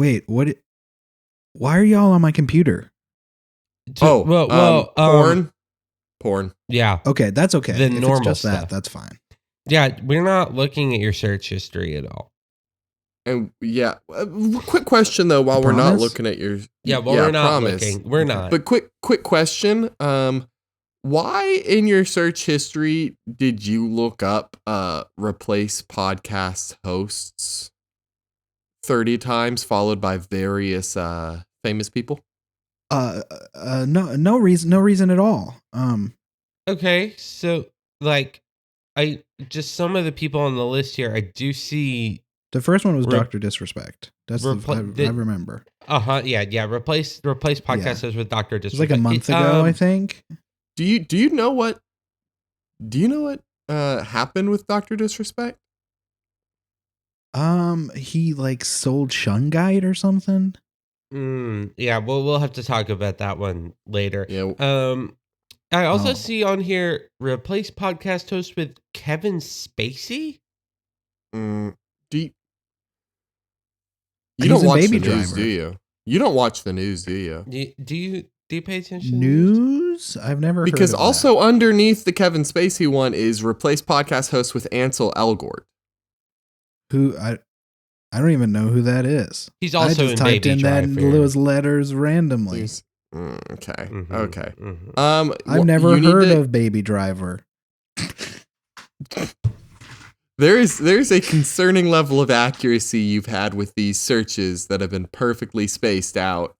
Wait, what? Why are y'all on my computer? Porn. Yeah. Okay, that's okay. The if normal it's just stuff. that, that's fine. Yeah, we're not looking at your search history at all. And yeah, quick question though, while we're not looking at your we're not looking. We're not. But quick question. Why in your search history did you look up replace podcast hosts 30 times followed by various famous people? No reason at all. Okay, so like some of the people on the list here, I do see. The first one was Dr. Disrespect. That's I remember. Yeah. Replace podcast hosts with Dr. Disrespect. It was like a month ago, I think. Do you know what happened with Dr. Disrespect? He like sold Shungite or something. Yeah, we'll have to talk about that one later. Yeah. I also see on here replace podcast host with Kevin Spacey. You don't watch the news, do you? You don't watch the news, do you? Do you pay attention? News? I've never heard because of also that. Underneath the Kevin Spacey one is replace podcast host with Ansel Elgort. Who I don't even know who that is. He's also I just typed in those letters randomly. Okay. Mm-hmm, okay. Mm-hmm. I've never heard of Baby Driver. There's a concerning level of accuracy you've had with these searches that have been perfectly spaced out.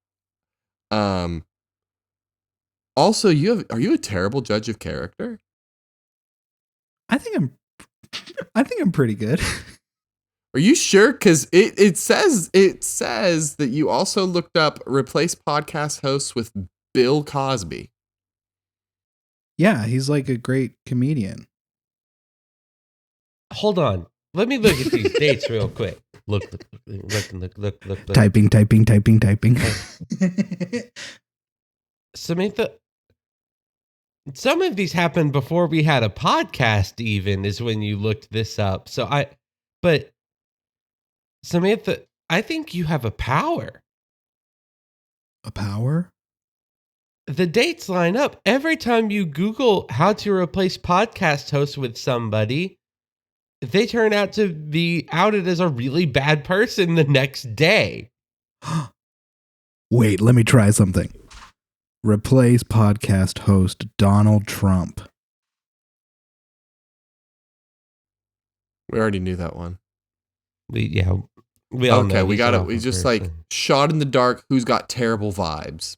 Also, are you a terrible judge of character? I think I'm pretty good. Are you sure? Because it says that you also looked up replace podcast hosts with Bill Cosby. Yeah, he's like a great comedian. Hold on. Let me look at these dates real quick. Look. Typing. Samantha, some of these happened before we had a podcast even, is when you looked this up. But Samantha, I think you have a power. A power? The dates line up. Every time you Google how to replace podcast hosts with somebody, they turn out to be outed as a really bad person the next day. Wait, let me try something. Replace podcast host Donald Trump. We already knew that one. We all know. We got it. We just like shot in the dark. Who's got terrible vibes?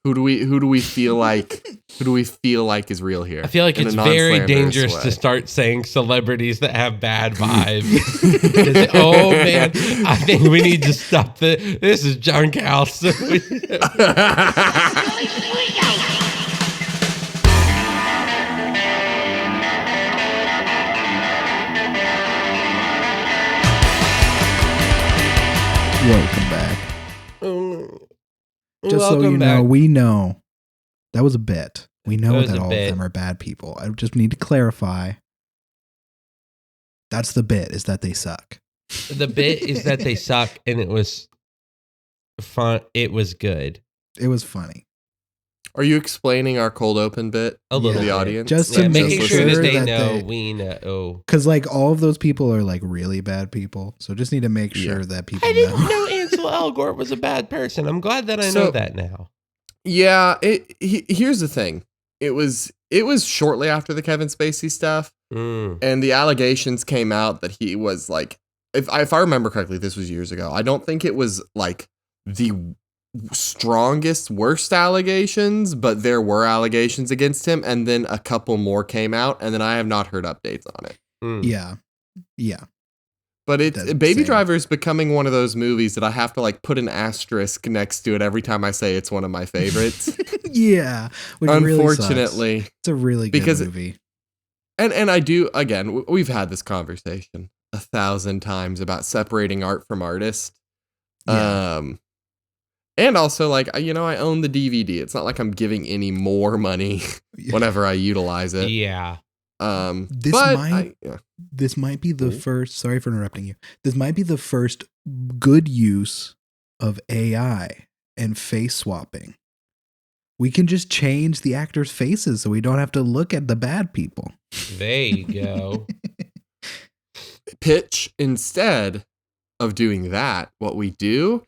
Who do we feel like? Who do we feel like is real here? I feel like it's very dangerous to start saying celebrities that have bad vibes. Oh man, I think we need to stop this is junk house. Welcome back. Just so you know, we know that was a bit. We know that all of them are bad people. I just need to clarify. That's the bit, is that they suck. The bit is that they suck, and it was fun. It was good. It was funny. Are you explaining our cold open bit a little to the audience? Just to make sure that they know we know. Because like all of those people are like really bad people. So just need to make sure that people know. I didn't know Ansel Elgort was a bad person. I'm glad that I know that now. Yeah, here's the thing. It was shortly after the Kevin Spacey stuff, and the allegations came out that he was like, if I remember correctly, this was years ago. I don't think it was like the strongest, worst allegations, but there were allegations against him, and then a couple more came out, and then I have not heard updates on it. Yeah. But Baby Driver is becoming one of those movies that I have to like put an asterisk next to it every time I say it's one of my favorites. Yeah. Unfortunately. Really it's a really good movie. And I do, again, we've had this conversation 1,000 times about separating art from artist. Yeah. And also, like, I own the DVD. It's not like I'm giving any more money whenever I utilize it. Yeah. This might be the first. Sorry for interrupting you. This might be the first good use of AI and face swapping. We can just change the actors' faces so we don't have to look at the bad people. There you go. Pitch, instead of doing that, what we do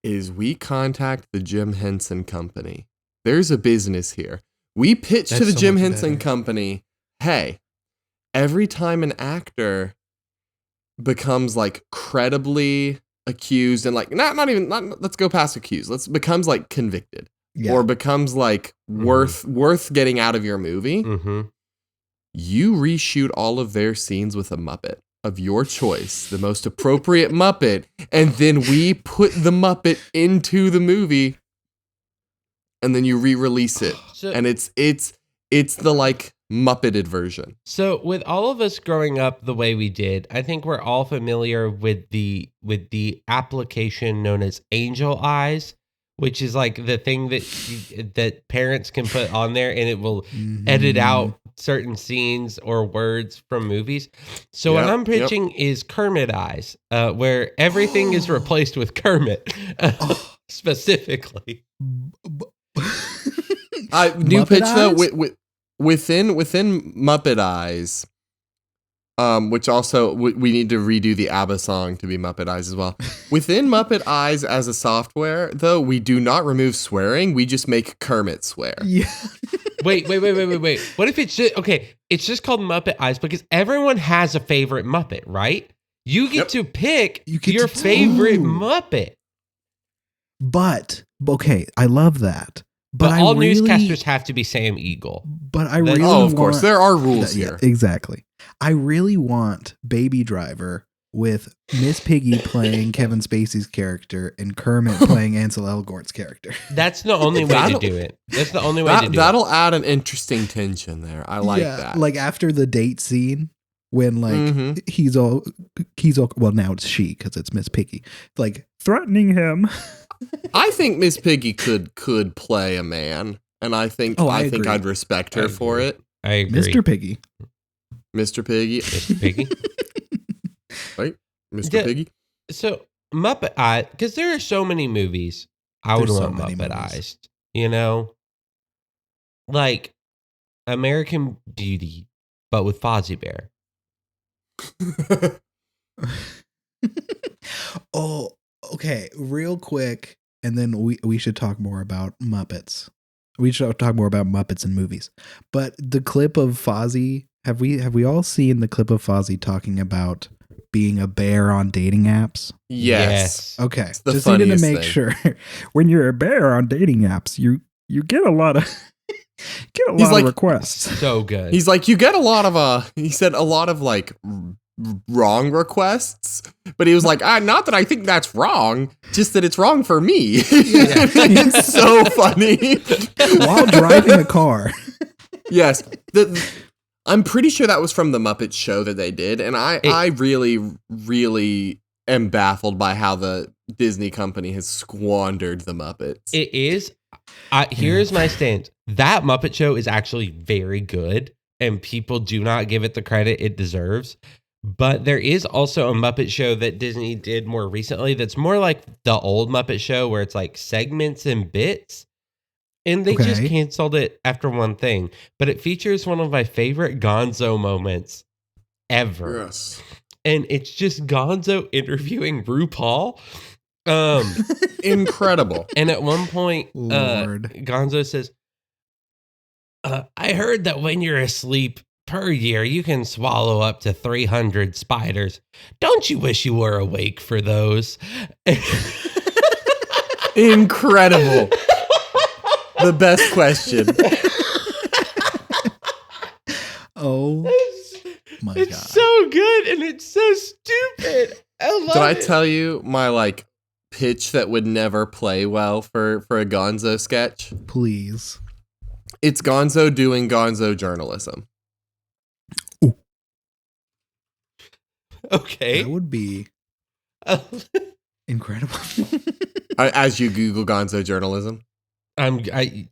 is we contact the Jim Henson Company. There's a business here. We pitch to the Jim Henson Company, hey, every time an actor becomes like credibly accused and like not even let's go past accused, becomes like convicted or becomes like worth getting out of your movie, you reshoot all of their scenes with a Muppet of your choice, the most appropriate Muppet, and then we put the Muppet into the movie, and then you re-release it, and it's the like Muppeted version. So with all of us growing up the way we did, I think we're all familiar with the application known as Angel Eyes, which is like the thing that parents can put on there, and it will edit out certain scenes or words from movies. So what I'm pitching is Kermit Eyes, where everything is replaced with Kermit, specifically. New pitch though, within Muppet Eyes, which also we need to redo the ABBA song to be Muppet Eyes as well. Within Muppet Eyes as a software, though, we do not remove swearing. We just make Kermit swear. Yeah. Wait. What if it's just, okay, it's just called Muppet Eyes because everyone has a favorite Muppet, right? You get to pick your favorite Muppet. But, okay, I love that. But all newscasters have to be Sam Eagle. But I really want... of course, there are rules here. Exactly. I really want Baby Driver with Miss Piggy playing Kevin Spacey's character and Kermit playing Ansel Elgort's character. That's the only way to do it. That's the only way to do it. That'll add an interesting tension there. I like that. Like after the date scene when like he's all well, now it's she because it's Miss Piggy like threatening him. I think Miss Piggy could play a man, and I think I'd respect her for it. I agree. Mr. Piggy. Mr. Piggy. Mr. Piggy. Right? Mr. Piggy. So Muppet Eyes, because there are so many movies I would want Muppet Eyes. You know? Like American Beauty, but with Fozzie Bear. Oh, okay. Real quick, and then we should talk more about Muppets. We should talk more about Muppets and movies. But the clip of Fozzie, have we all seen the clip of Fozzie talking about being a bear on dating apps? Yes. Okay. Just needed to make sure. When you're a bear on dating apps, you get a lot of of requests. So good. He's like, you get a lot of he said a lot of like wrong requests, but he was like, not that I think that's wrong, just that it's wrong for me. It's so funny. While driving a car. Yes. I'm pretty sure that was from the Muppet Show that they did, and I really, really am baffled by how the Disney company has squandered the Muppets. It is. Here's my stance. That Muppet Show is actually very good, and people do not give it the credit it deserves. But there is also a Muppet Show that Disney did more recently that's more like the old Muppet Show where it's like segments and bits. And they just canceled it after one thing. But it features one of my favorite Gonzo moments ever. Yes. And it's just Gonzo interviewing RuPaul. Incredible. And at one point, Gonzo says, I heard that when you're asleep per year, you can swallow up to 300 spiders. Don't you wish you were awake for those? Incredible. The best question. Oh my God. It's so good and it's so stupid. I love it. Did I tell you my like pitch that would never play well for a Gonzo sketch? Please. It's Gonzo doing Gonzo journalism. Ooh. Okay. That would be incredible. As you Google Gonzo journalism. I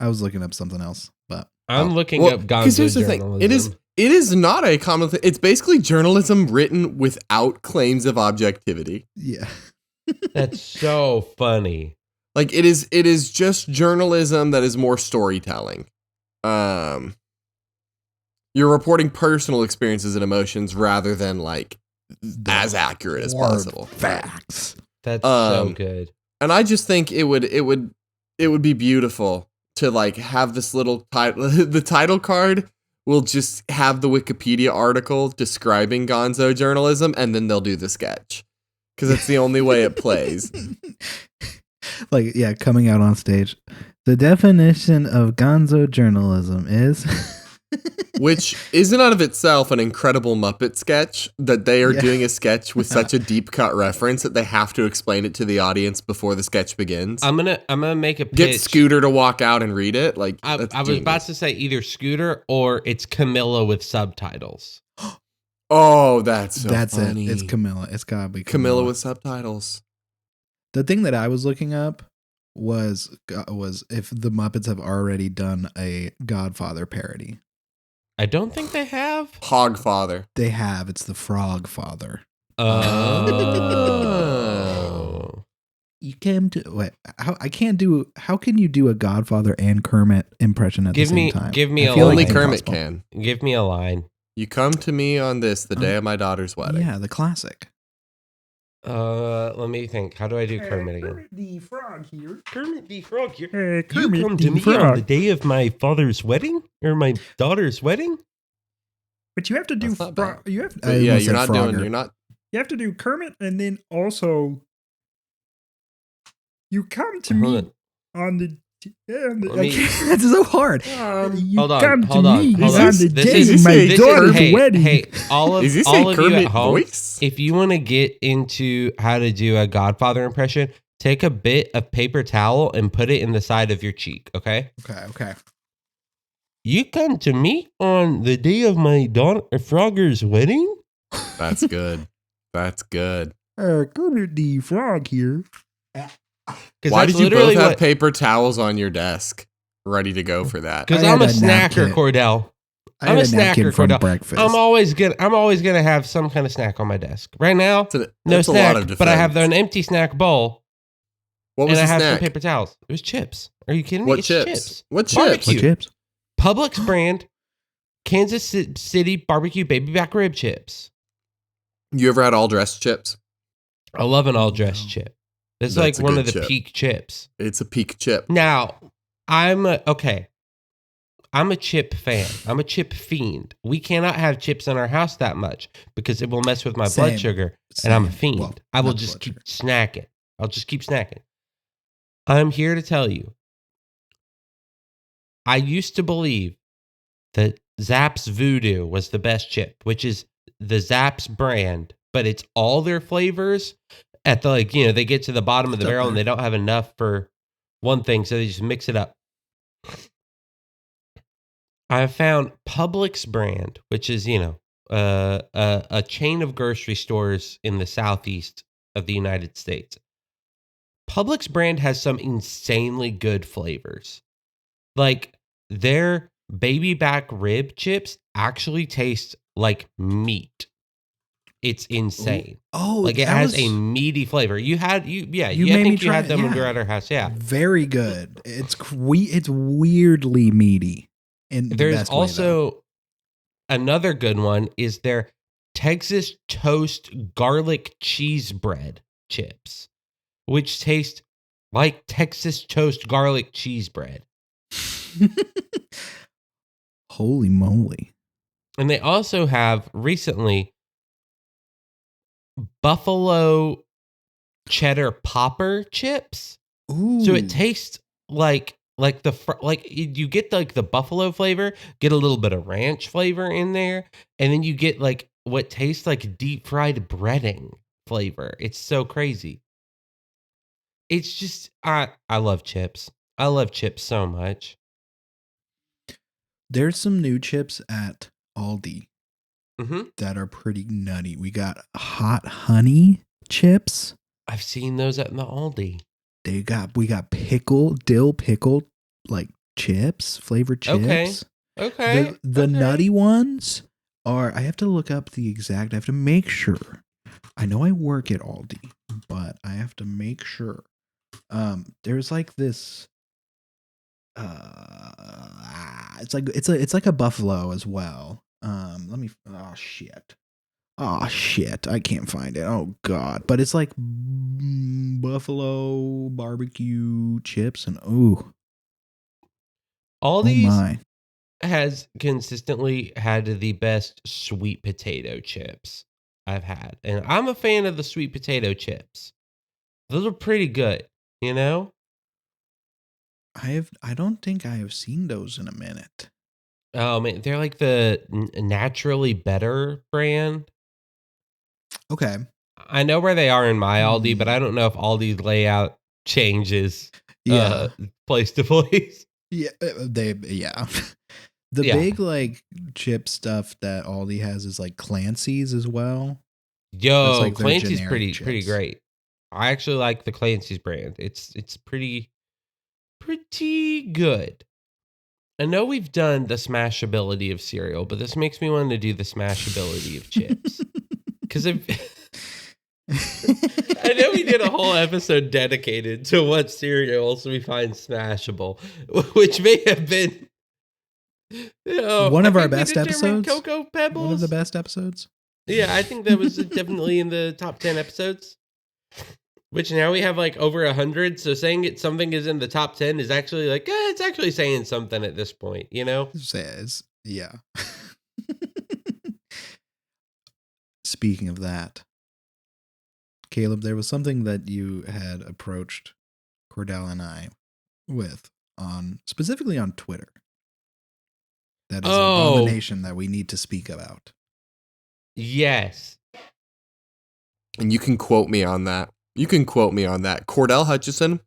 was looking up something else, but I'm looking up Gonzo journalism. Thing. It is not a common thing. It's basically journalism written without claims of objectivity. Yeah. That's so funny. Like it is just journalism that is more storytelling. You're reporting personal experiences and emotions rather than like as accurate as possible. Facts. That's so good. And I just think it would be beautiful to like have this little title. The title card will just have the Wikipedia article describing gonzo journalism, and then they'll do the sketch because it's the only way it plays. Like, yeah, coming out on stage. The definition of gonzo journalism is... Which is in and of itself an incredible Muppet sketch, that they are doing a sketch with such a deep cut reference that they have to explain it to the audience before the sketch begins. I'm gonna make a pitch. Get Scooter to walk out and read it. Like I was about to say either Scooter or it's Camilla with subtitles. Oh, that's funny. It's Camilla. It's gotta be Camilla with subtitles. The thing that I was looking up was if the Muppets have already done a Godfather parody. I don't think they have. Hogfather. They have. It's the Frog Father. Oh. You came to wait. How can you do a Godfather and Kermit impression at the same time? Give me a line. Only line. Kermit can. Give me a line. You come to me on this the day of my daughter's wedding. Yeah, the classic. Let me think. How do I do Kermit again? Kermit the Frog here. Kermit the Frog here. Kermit You come to the me Frog. on the day of my father's wedding or my daughter's wedding. But you have to do That's not bad. you have I Yeah, almost you're said not Frogger. doing. You're not. you have to do Kermit, and then also you come to Hold me on. on the Let me- It's so hard. you Hold on, come hold to on, me hold on on. the This day is- of my this is- daughter's hey, wedding. Hey, all of Is he all saying of Kermit you at home, voice? if you want to get into how to do a Godfather impression, take a bit of paper towel and put it in the side of your cheek. Okay. Okay. You come to me on the day of my daughter Frogger's wedding. That's good. That's good. Kermit the Frog here. Why that's did you both literally have what- paper towels on your desk ready to go for that? Because I I'm a had a napkin. snacker, Cordell. I I'm had a a napkin snacker, from Cordell. breakfast. I'm always gonna have some kind of snack on my desk. Right now, no That's a snack, lot of but I have defense. an empty snack bowl What and was I the have some snack? paper towels. It was chips. Are you kidding me? What It's chips? What chips? Barbecue. What chips? Publix brand, Kansas City barbecue baby back rib chips. You ever had all dressed chips? I love an all dressed No. chip. It's That's like a one good of the chip. peak chips. It's a peak chip. Now, I'm a chip fan. I'm a chip fiend. We cannot have chips in our house that much because it will mess with my Same. blood sugar, and I'm a Same. fiend. Well, I will not just blood keep sugar. snacking. I'll just keep snacking. I'm here to tell you, I used to believe that Zapp's Voodoo was the best chip, which is the Zapp's brand, but it's all their flavors at the, like, you know, they get to the bottom of the barrel and they don't have enough for one thing, so they just mix it up. I have found Publix brand, which is, you know, a chain of grocery stores in the southeast of the United States. Publix brand has some insanely good flavors. Like, their baby back rib chips actually taste like meat. It's insane. Oh, Like, it that has was a meaty flavor. I made think me you try had it, them when yeah. we were at our house. Yeah. very good. It's weirdly meaty. In the There's best way, though. also another good one is their Texas toast garlic cheese bread chips, which taste like Texas toast garlic cheese bread. Holy moly! And they also have recently buffalo cheddar popper chips. Ooh, So it tastes like you get like the buffalo flavor, get a little bit of ranch flavor in there, and then you get like what tastes like deep fried breading flavor. It's so crazy. It's just I love chips. I love chips so much. There's some new chips at Aldi Mm-hmm. that are pretty nutty. We got hot honey chips. I've seen those at the Aldi. We got dill pickle like chips, flavored chips. Okay. Okay. The okay. nutty ones are, I have to look up the exact, I have to make sure. I know I work at Aldi, but I have to make sure. There's like this, it's like a buffalo as well. Oh shit, I can't find it. Oh god, but it's like buffalo barbecue chips and oh Aldi's my. has consistently had the best sweet potato chips I've had. And I'm a fan of the sweet potato chips. Those are pretty good, you know? I don't think I have seen those in a minute. Oh man, they're like the naturally better brand. Okay. I know where they are in my Aldi, but I don't know if Aldi's layout changes Yeah. place to place. Yeah, yeah. The Yeah. big like chip stuff that Aldi has is like Clancy's as well. Yo, like their Clancy's generic pretty chips. great. I actually like the Clancy's brand. It's pretty good. I know we've done the smashability of cereal, but this makes me want to do the smashability of chips. Because I know we did a whole episode dedicated to what cereals we find smashable, which may have been one of our best episodes. Cocoa Pebbles. One of the best episodes. Yeah, I think that was definitely in the top 10 episodes. Which now we have like over 100. So saying something is in the top 10 is actually like, it's actually saying something at this point, you know? Says, yeah. Speaking of that, Caleb, there was something that you had approached Cordell and I with specifically on Twitter. That is a domination that we need to speak about. Yes. And you can quote me on that. Cordell Hutchison,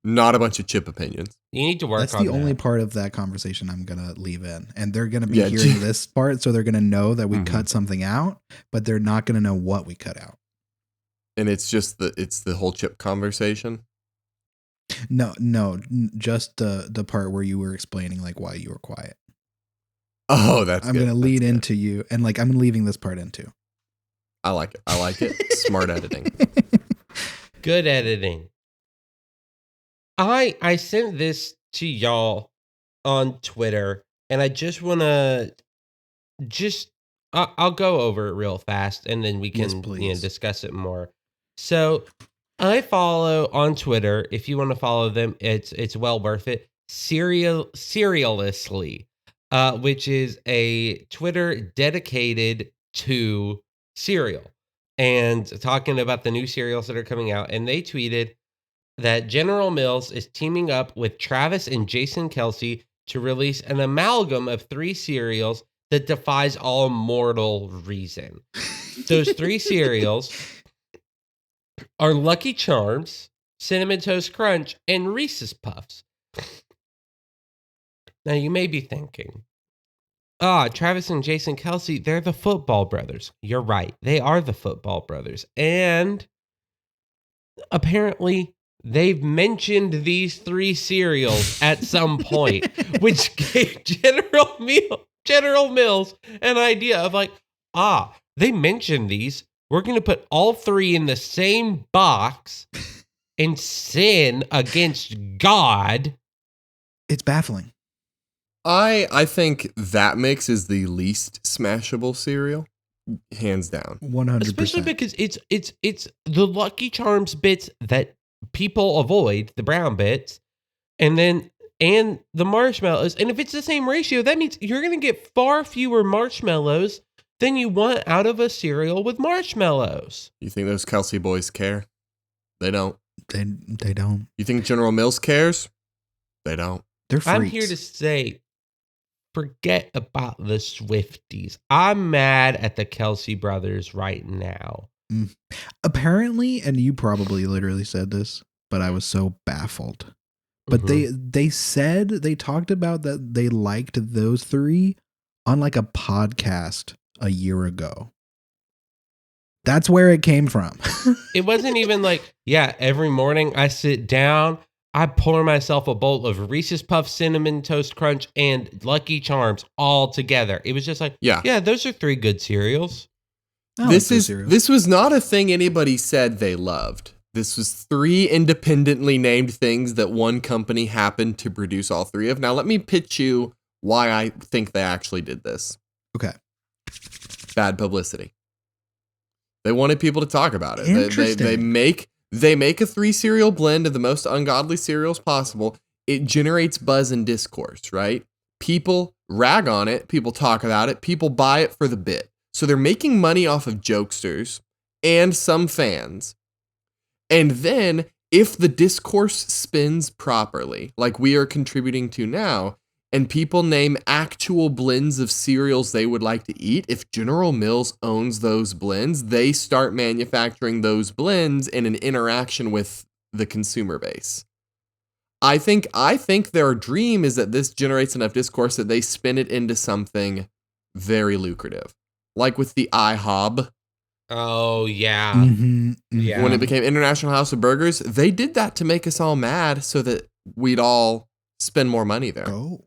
not a bunch of chip opinions. You need to work on that. That's the only part of that conversation I'm going to leave in. And they're going to be hearing this part, so they're going to know that we cut something out, but they're not going to know what we cut out. And it's just the whole chip conversation? No, just the part where you were explaining like why you were quiet. Oh, that's I'm going to lead into you, and like I'm leaving this part in too. I like it. Smart editing. Good editing. I sent this to y'all on Twitter, and I just want to I'll go over it real fast, and then we can discuss it more. So I follow on Twitter. If you want to follow them, it's well worth it. Serialously, which is a Twitter dedicated to cereal and talking about the new cereals that are coming out. And they tweeted that General Mills is teaming up with Travis and Jason Kelsey to release an amalgam of 3 cereals that defies all mortal reason. Those 3 cereals are Lucky Charms, Cinnamon Toast Crunch, and Reese's Puffs. Now you may be thinking, Travis and Jason Kelsey, they're the football brothers. You're right. They are the football brothers. And apparently they've mentioned these 3 cereals at some point, which gave General Mills an idea of like, they mentioned these. We're going to put all 3 in the same box and sin against God. It's baffling. I think that mix is the least smashable cereal, hands down. 100%. Especially because it's the Lucky Charms bits that people avoid, the brown bits, and the marshmallows. And if it's the same ratio, that means you're going to get far fewer marshmallows than you want out of a cereal with marshmallows. You think those Kelsey boys care? They don't. They don't. You think General Mills cares? They don't. They're freaks. I'm here to say, forget about the Swifties. I'm mad at the Kelsey brothers right now. Apparently, and you probably literally said this, but I was so baffled. But they talked about that they liked those 3 on like a podcast a year ago. That's where it came from. It wasn't even like, every morning I sit down, I pour myself a bowl of Reese's Puffs Cinnamon Toast Crunch and Lucky Charms all together. It was just like, yeah, those are 3 good cereals. This was not a thing anybody said they loved. This was 3 independently named things that one company happened to produce all 3 of. Now let me pitch you why I think they actually did this. Okay. Bad publicity. They wanted people to talk about it. Interesting. They make a 3 cereal blend of the most ungodly cereals possible. It generates buzz and discourse, right? People rag on it. People talk about it. People buy it for the bit. So they're making money off of jokesters and some fans. And then if the discourse spins properly, like we are contributing to now, and people name actual blends of cereals they would like to eat, if General Mills owns those blends, they start manufacturing those blends in an interaction with the consumer base. I think their dream is that this generates enough discourse that they spin it into something very lucrative. Like with the IHOB. Oh, yeah. Mm-hmm. Yeah. When it became International House of Burgers, they did that to make us all mad so that we'd all spend more money there. Oh.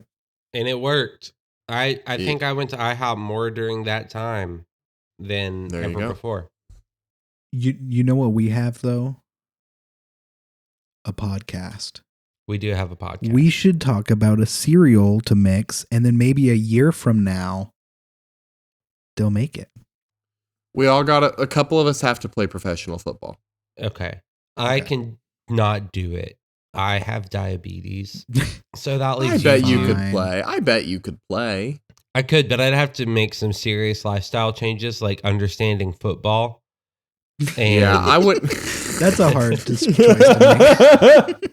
And it worked. I think I went to IHOP more during that time than ever before. You know what we have, though? A podcast. We do have a podcast. We should talk about a cereal to mix, and then maybe a year from now, they'll make it. We all got a couple of us have to play professional football. Okay. I can not do it. I have diabetes. So that leaves I bet you could play. I bet you could play. I could, but I'd have to make some serious lifestyle changes, like understanding football. And yeah, I would. That's a hard choice to make.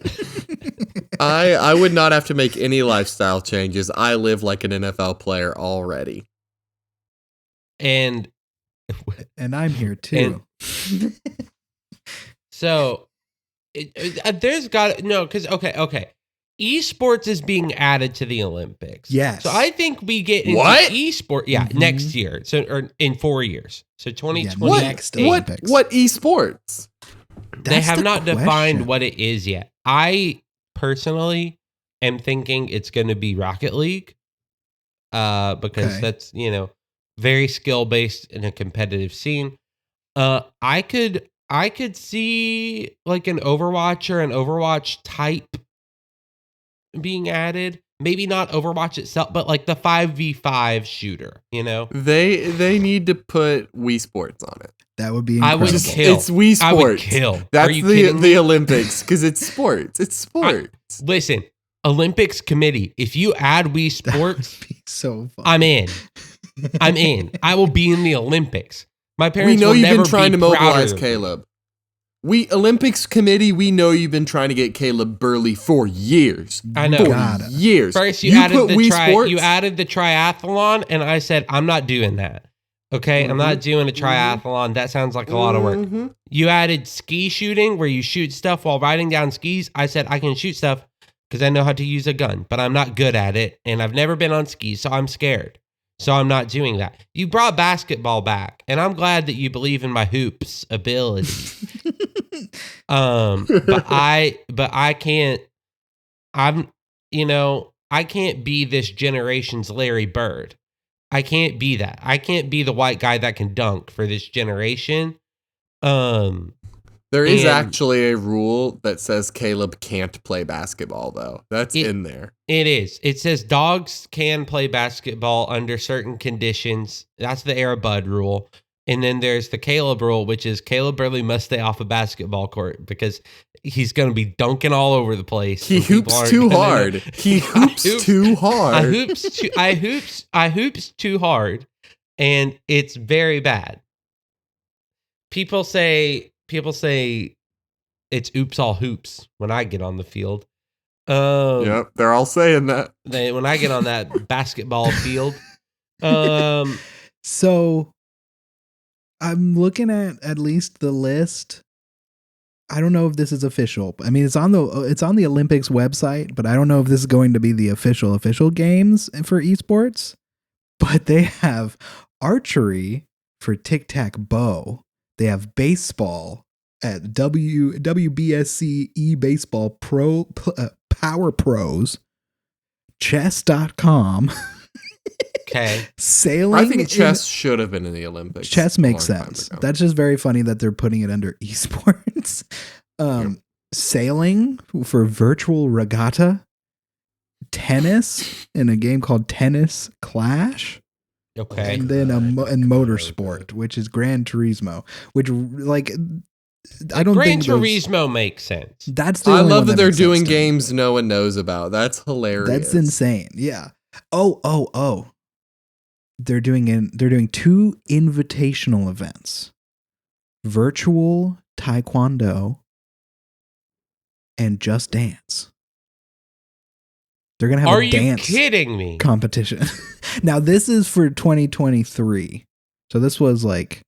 I would not have to make any lifestyle changes. I live like an NFL player already. And I'm here too. So there's got because okay. Esports is being added to the Olympics. Yes. So I think we get into esports. Yeah, next year. So or in 4 years. So 2020. Next Olympics. What esports? They have not defined what it is yet. I personally am thinking it's going to be Rocket League, because that's very skill based in a competitive scene. I could see like an Overwatch or an Overwatch type being added. Maybe not Overwatch itself, but like the 5v5 shooter, They need to put Wii Sports on it. That would be incredible. I would kill. It's Wii Sports. I would kill. That's Are you kidding me? the Olympics because it's sports. It's sports. Listen, Olympics committee, if you add Wii Sports, that'd be so fun. I'm in. I will be in the Olympics. My parents we know will you've never been trying be to mobilize prouder. Caleb. Olympics committee, we know you've been trying to get Caleb Burley for years. I know. For years. First, you added the triathlon, and I said, I'm not doing that. Okay? I'm not doing a triathlon. That sounds like a lot of work. You added ski shooting, where you shoot stuff while riding down skis. I said, I can shoot stuff because I know how to use a gun, but I'm not good at it, and I've never been on skis, so I'm scared. So I'm not doing that. You brought basketball back, and I'm glad that you believe in my hoops ability. But I can't. I can't be this generation's Larry Bird. I can't be that. I can't be the white guy that can dunk for this generation. There is actually a rule that says Caleb can't play basketball, though. That's in there. It is. It says dogs can play basketball under certain conditions. That's the Air Bud rule. And then there's the Caleb rule, which is Caleb Burley must stay off a basketball court because he's going to be dunking all over the place. He hoops too hard. He hoops too hard. I hoops too hard, and it's very bad. People say it's oops all hoops when I get on the field. Yep, they're all saying that. When I get on that basketball field. So I'm looking at least the list. I don't know if this is official. I mean, it's on the Olympics website, but I don't know if this is going to be the official games for esports. But they have archery for tic-tac-bow. They have baseball at WBSC eBaseball Power Pros, chess.com. Okay. Sailing. I think chess should have been in the Olympics. Chess makes a long time sense. ago. That's just very funny that they're putting it under esports. Sailing for virtual regatta, tennis in a game called Tennis Clash, Okay. and then and motorsport, which is Gran Turismo, which like I don't Gran think Turismo makes sense. that's the I only love one that they're makes sense doing to me. games no one knows about. That's hilarious. That's insane. Yeah. Oh. They're doing 2 invitational events. Virtual Taekwondo and Just Dance. They're going to have Are a you dance kidding me? competition. Now this is for 2023. So this was like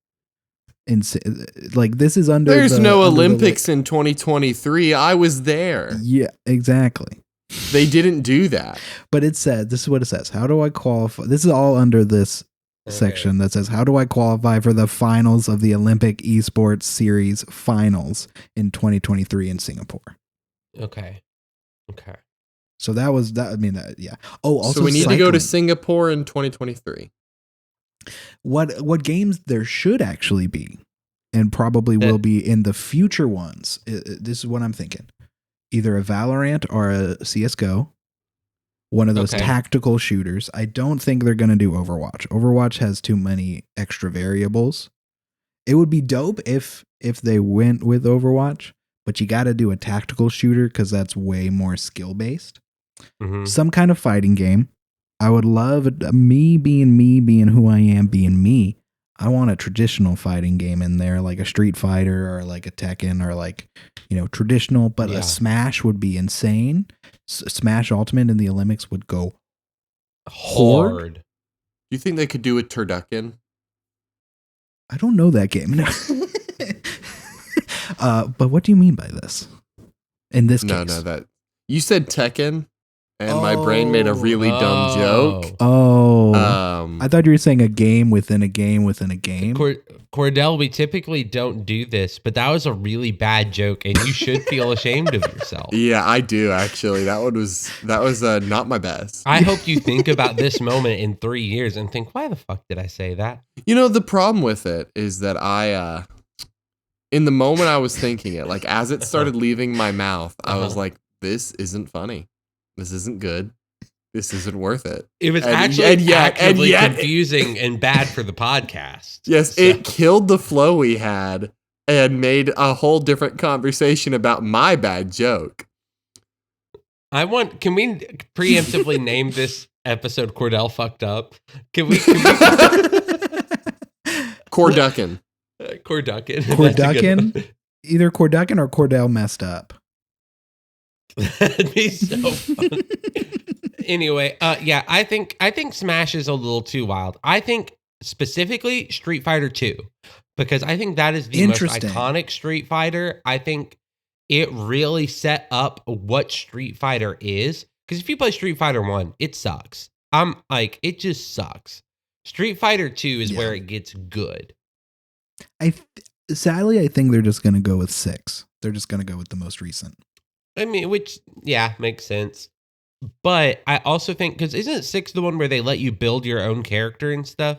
this is under There's the, no under Olympics in 2023. I was there. Yeah, exactly. They didn't do that. But it said, this is what it says. How do I qualify? This is all under this section that says, how do I qualify for the finals of the Olympic Esports Series finals in 2023 in Singapore? Okay. So that was that. I mean, yeah. Oh, also so we need to go to cycling. Singapore in 2023. What games there should actually be, and probably will be in the future ones. This is what I'm thinking. Either a Valorant or a CSGO. One of those tactical shooters. I don't think they're going to do Overwatch. Overwatch has too many extra variables. It would be dope if they went with Overwatch, but you got to do a tactical shooter because that's way more skill based. Mm-hmm. Some kind of fighting game. I would love me being who I am, being me. I want a traditional fighting game in there, like a Street Fighter or like a Tekken or like, traditional, but a Smash would be insane. Smash Ultimate in the Olympics would go hard. Do you think they could do a Turducken? I don't know that game. No. But what do you mean by this? In this case? No, that you said Tekken, and my brain made a really dumb joke. I thought you were saying a game within a game within a game. Cordell, we typically don't do this, but that was a really bad joke, and you should feel ashamed of yourself. Yeah, I do actually. That was not my best. I hope you think about this moment in 3 years and think, why the fuck did I say that? The problem with it is that in the moment I was thinking it, like as it started leaving my mouth, I was like, this isn't funny. This isn't good. This isn't worth it. It was actively confusing and bad for the podcast. Yes, so. It killed the flow we had and made a whole different conversation about my bad joke. Can we preemptively name this episode Cordell Fucked Up? Can we Corducken. Corducken? Either Corducken or Cordell messed up. That'd be so funny. Anyway, I think Smash is a little too wild. I think specifically Street Fighter 2, because I think that is the most iconic Street Fighter. I think it really set up what Street Fighter is. Because if you play Street Fighter 1, it sucks. It just sucks. Street Fighter 2 is where it gets good. Sadly, I think they're just going to go with 6. They're just going to go with the most recent. I mean, which, makes sense. But I also think, because isn't 6 the one where they let you build your own character and stuff?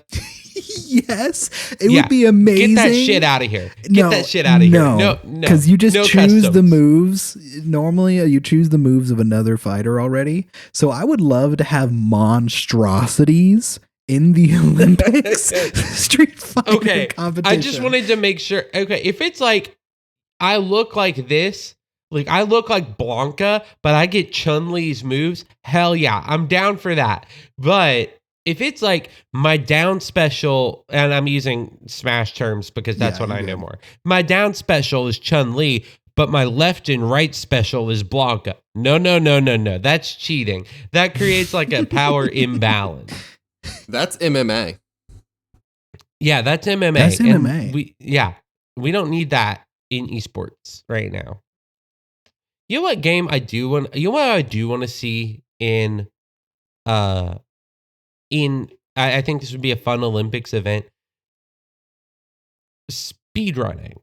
Yes. It would be amazing. Get that shit out of here. Get that shit out of here. No. Because you just choose the moves. Normally, you choose the moves of another fighter already. So I would love to have monstrosities in the Olympics Street Fighter competition. I just wanted to make sure. Okay, if it's like, I look like this, like I look like Blanca, but I get Chun-Li's moves, hell yeah, I'm down for that. But if it's like my down special, and I'm using Smash terms because that's what I know more. My down special is Chun-Li, but my left and right special is Blanca. No. That's cheating. That creates like a power imbalance. That's MMA. Yeah, that's MMA. That's MMA. We don't need that in esports right now. You know what game I do want? You know what I do want to see in I think this would be a fun Olympics event. Speedrunning.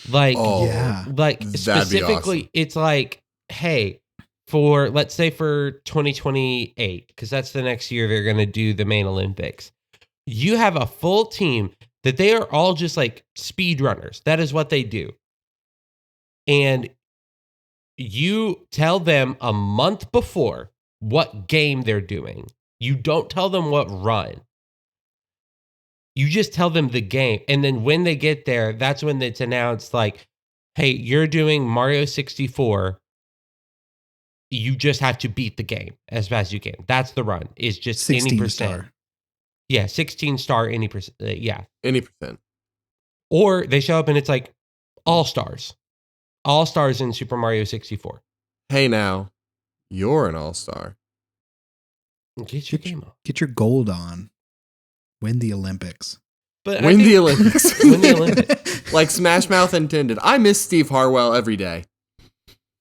Like, Yeah. like That'd be specifically, awesome. it's like, hey, for let's say for 2028, because that's the next year they're going to do the main Olympics. You have a full team that they are all just like speed runners. That is what they do. And you tell them a month before what game they're doing. You don't tell them what run. You just tell them the game. And then when they get there, that's when it's announced like, hey, you're doing Mario 64. You just have to beat the game as fast as you can. That's the run. It's just 16 any percent. star. Yeah, 16 star, any percent. Yeah. Any percent. Or they show up and it's like all stars. All stars in Super Mario 64. Hey now, you're an all-star. Get your game on. Get your gold on. Win the Olympics. But Win the Olympics. Win the Olympics. Like Smash Mouth intended. I miss Steve Harwell every day.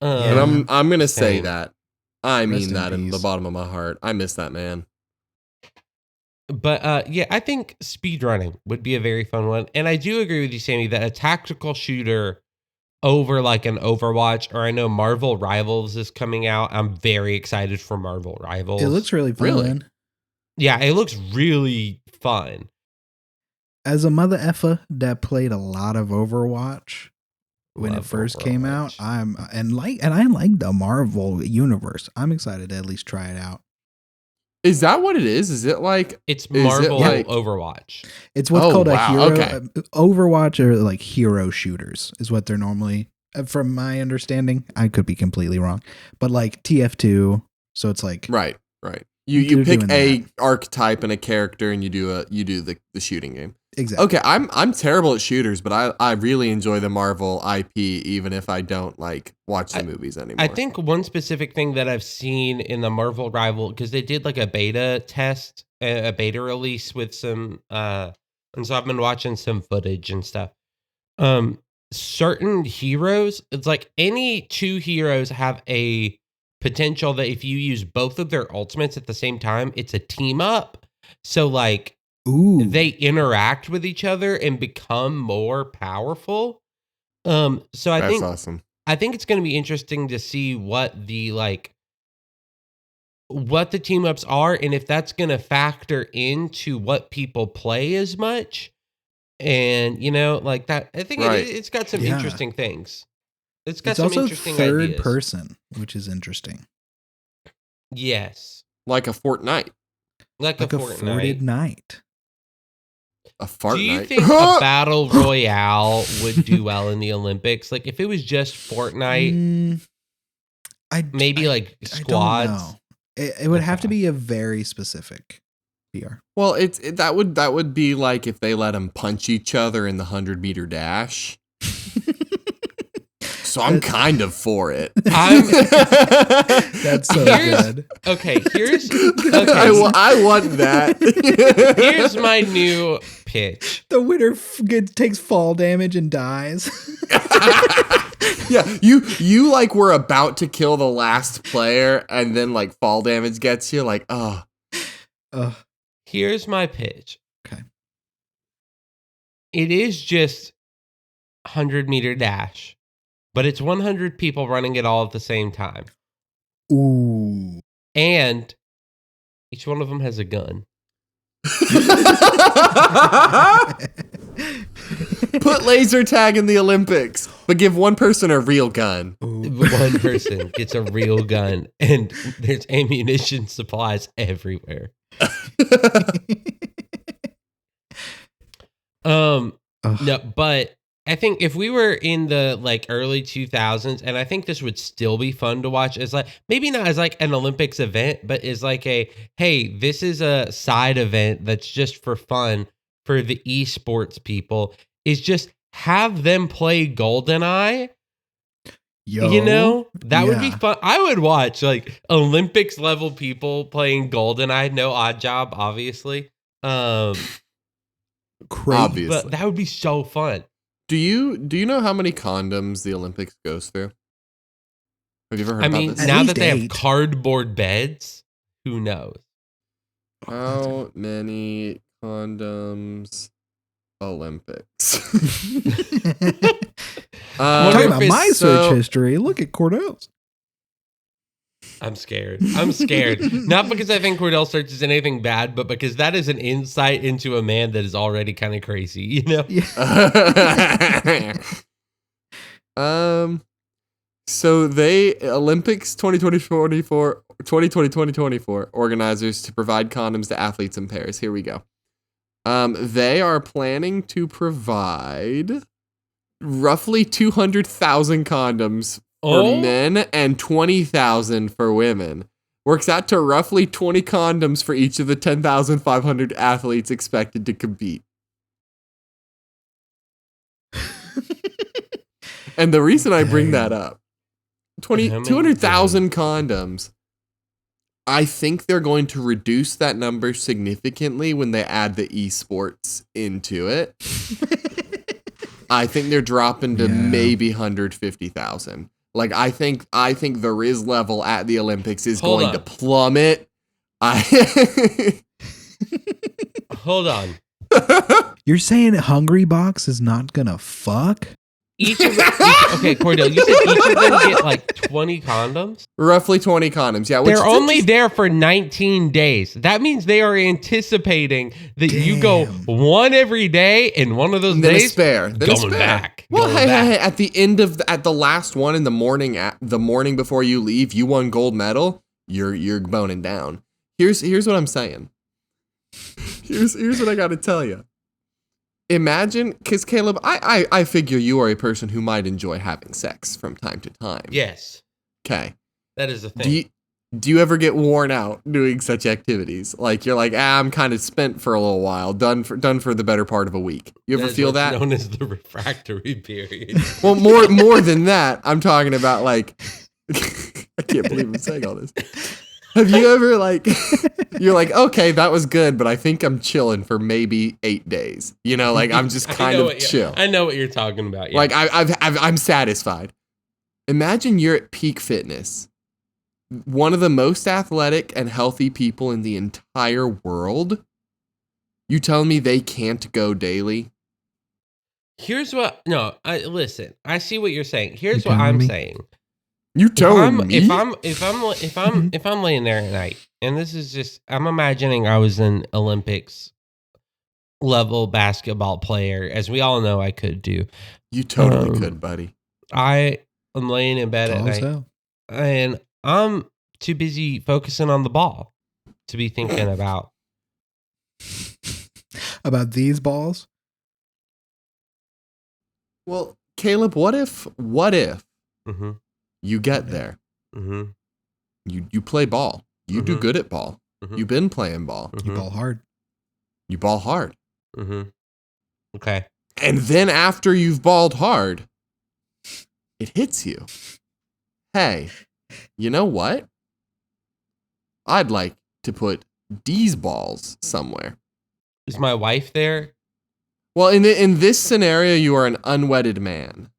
And I'm gonna say same. that. I Rest mean in that in the peace. bottom of my heart. I miss that man. But yeah, I think speedrunning would be a very fun one. And I do agree with you, Sammy, that a tactical shooter over like an Overwatch, or I know Marvel Rivals is coming out. I'm very excited for Marvel Rivals. It looks really fun. Really? Yeah, it looks really fun. As a mother effer that played a lot of Overwatch when it Love first came out, Overwatch. I like the Marvel universe. I'm excited to at least try it out. Is that what it is? Is it like It's Is it Marvel like- Overwatch. It's what's Oh, called a wow, hero. okay. Overwatch are like hero shooters, is what they're normally. From my understanding, I could be completely wrong, but like TF2. So it's like right? You They're pick doing a that. archetype and a character, and you do the shooting game. exactly. Okay, I'm terrible at shooters, but I really enjoy the Marvel IP, even if I don't like watch the movies anymore. I think one specific thing that I've seen in the Marvel Rival, because they did like a beta test, a beta release with some, and so I've been watching some footage and stuff. Certain heroes, it's like any two heroes have a potential that if you use both of their ultimates at the same time, it's a team up. So like Ooh, they interact with each other and become more powerful. So I that's think awesome. I think it's going to be interesting to see what the team ups are, and if that's going to factor into what people play as much. And like that, I think Right. it's got some Yeah. interesting things. It's got it's some also interesting third ideas. person, which is interesting. Yes, Like a Fortnite, like Like a a Fortnite. Fortnite. a Fartnite. Do you think a battle royale would do well in the Olympics? Like if it was just Fortnite, maybe like I squads. don't know. It would have to Okay. be a very specific PR. Well, that would be like if they let them punch each other in the 100-meter dash. So I'm kind of for it. That's so good. Okay, here's I want that. here's my new pitch. The winner takes fall damage and dies. Yeah, you like were about to kill the last player, and then like fall damage gets you. Like, oh, Here's my pitch. Okay. It is just 100-meter dash, but it's 100 people running it all at the same time. Ooh. And each one of them has a gun. Put laser tag in the Olympics, but give one person a real gun. One person gets a real gun, and there's ammunition supplies everywhere. No, but I think if we were in the like early 2000s, and I think this would still be fun to watch, as like maybe not as like an Olympics event, but as like hey, this is a side event that's just for fun for the esports people, is just have them play GoldenEye. Yo, That would be yeah. fun. I would watch like Olympics level people playing GoldenEye. No Odd Job, obviously. Crazy. Obviously. But that would be so fun. Do you know how many condoms the Olympics goes through? Have you ever heard I about mean, this? At now least that they have 8. cardboard beds, who knows? How many condoms Olympics? Talking about my so- search history. Look at Cordell's. I'm scared. Not because I think Cordell searches anything bad, but because that is an insight into a man that is already kind of crazy, you know? Yeah. So they Olympics 2024 organizers to provide condoms to athletes in pairs. Here we go. They are planning to provide roughly 200,000 condoms for men and 20,000 for women. Works out to roughly 20 condoms for each of the 10,500 athletes expected to compete. And the reason I bring that up, 200,000 condoms, I think they're going to reduce that number significantly when they add the esports into it. I think they're dropping to maybe 150,000. Like I think the Riz level at the Olympics is going to plummet. Hold on. You're saying HungryBox is not gonna fuck? Okay, Cordell, you said each of them get like 20 condoms? Roughly 20 condoms, yeah. They're only there for 19 days. That means they are anticipating that you go one every day, and one of those days going back. Well, hey, at the end of at the last one in the morning, the morning before you leave, you won gold medal. You're boning down. Here's what I'm saying. Here's what I got to tell you. Imagine, because Caleb, I figure you are a person who might enjoy having sex from time to time. Yes. Okay. That is the thing. Do you ever get worn out doing such activities? Like you're like, I'm kind of spent for a little while, done for the better part of a week. You ever feel that? Known as the refractory period. Well, more than that, I'm talking about like, I can't believe I'm saying all this. Have you ever like, you're like, okay, that was good, but I think I'm chilling for maybe 8 days. You know, like I'm just kind of chill. I know what you're talking about. Yeah. Like I'm satisfied. Imagine you're at peak fitness, one of the most athletic and healthy people in the entire world. You telling me they can't go daily? Listen, I see what you're saying. Here's what I'm saying. You telling me? If I'm laying there at night, and this is just, I'm imagining I was an Olympics level basketball player, as we all know I could do. You totally could, buddy. I am laying in bed at night, and I'm too busy focusing on the ball to be thinking about these balls. Well, Caleb, what if mm-hmm. you get there, mm-hmm. you play ball, you do good at ball, you've been playing ball, you ball hard, mm-hmm. Okay, and then after you've balled hard, it hits you. Hey, you know what? I'd like to put these balls somewhere. Is my wife there? Well, in this scenario, you are an unwedded man.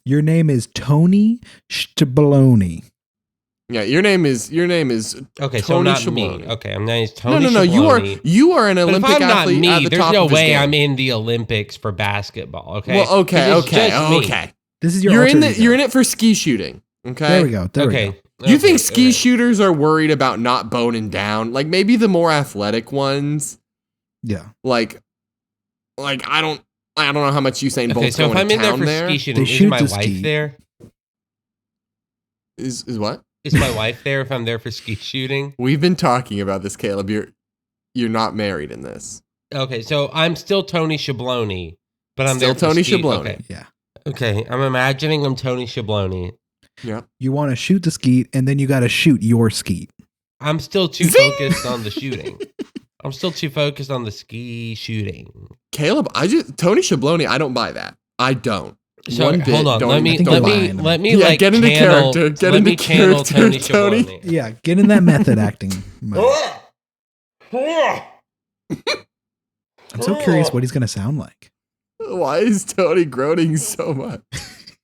Your name is Tony Shtabaloni. Yeah, your name is okay. Tony So not Shabloni. me. Okay, I'm named Tony. No. Shabloni. You are an But Olympic if I'm athlete. not me, at the there's top no of his way game. I'm in the Olympics for basketball. Okay. Well, okay. This is your. You're in it for ski shooting. Okay. There we go. Okay. You think ski shooters are worried about not boning down? Like maybe the more athletic ones. Yeah. Like I don't know how much Usain Bolt's so going if I'm to in there town for there. ski shooting, They is shoot my the wife ski. there? Is what? Is my wife there if I'm there for ski shooting? We've been talking about this, Caleb. You're not married in this. Okay, so I'm still Tony Shabloni, but I'm Still there for Tony ski. Shabloni. Okay. Yeah. Okay, I'm imagining I'm Tony Shabloni. Yeah. You want to shoot the skeet, and then you got to shoot your skeet. I'm still too focused on the shooting. I'm still too focused on the ski shooting. Caleb, Tony Shabloni, I don't buy that. I don't. So One bit, hold on, don't let me Yeah, like get into channel, character. Get let into me channel character, Tony Tony. Shabloni. Yeah, get in that method acting mode. I'm so curious what he's going to sound like. Why is Tony groaning so much?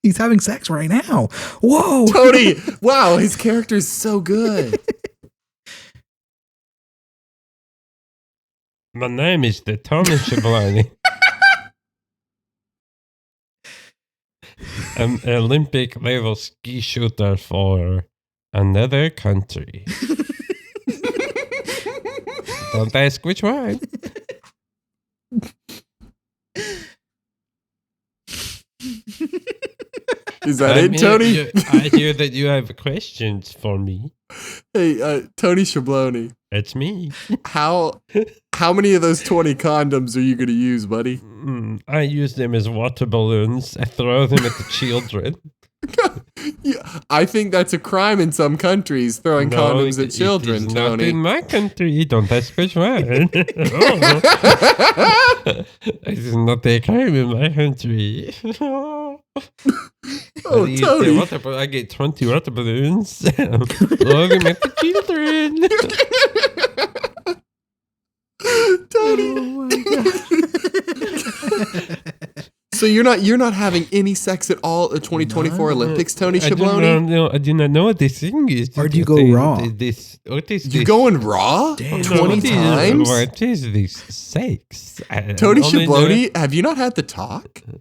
He's having sex right now. Whoa. Tony, wow, his character is so good. My name is the Tony Shabloni. an Olympic level ski shooter for another country. Don't ask which one. Is that it, Tony? I hear that you have questions for me. Hey, Tony Schabloni. It's me. How many of those 20 condoms are you going to use, buddy? I use them as water balloons. I throw them at the children. Yeah, I think that's a crime in some countries, throwing condoms at children, it is Tony. Not in my country. Don't ask which one. It is not a crime in my country. Oh, Tony. I get 20 water balloons. Throw them at the children. Tony. Oh my God. So you're not having any sex at all at 2024 Olympics, Tony Schabloni? I do not know what this thing is. Or do you go raw? What is You going raw? Damn. 20 times? What is this sex? Tony Schabloni, have you not had the talk? I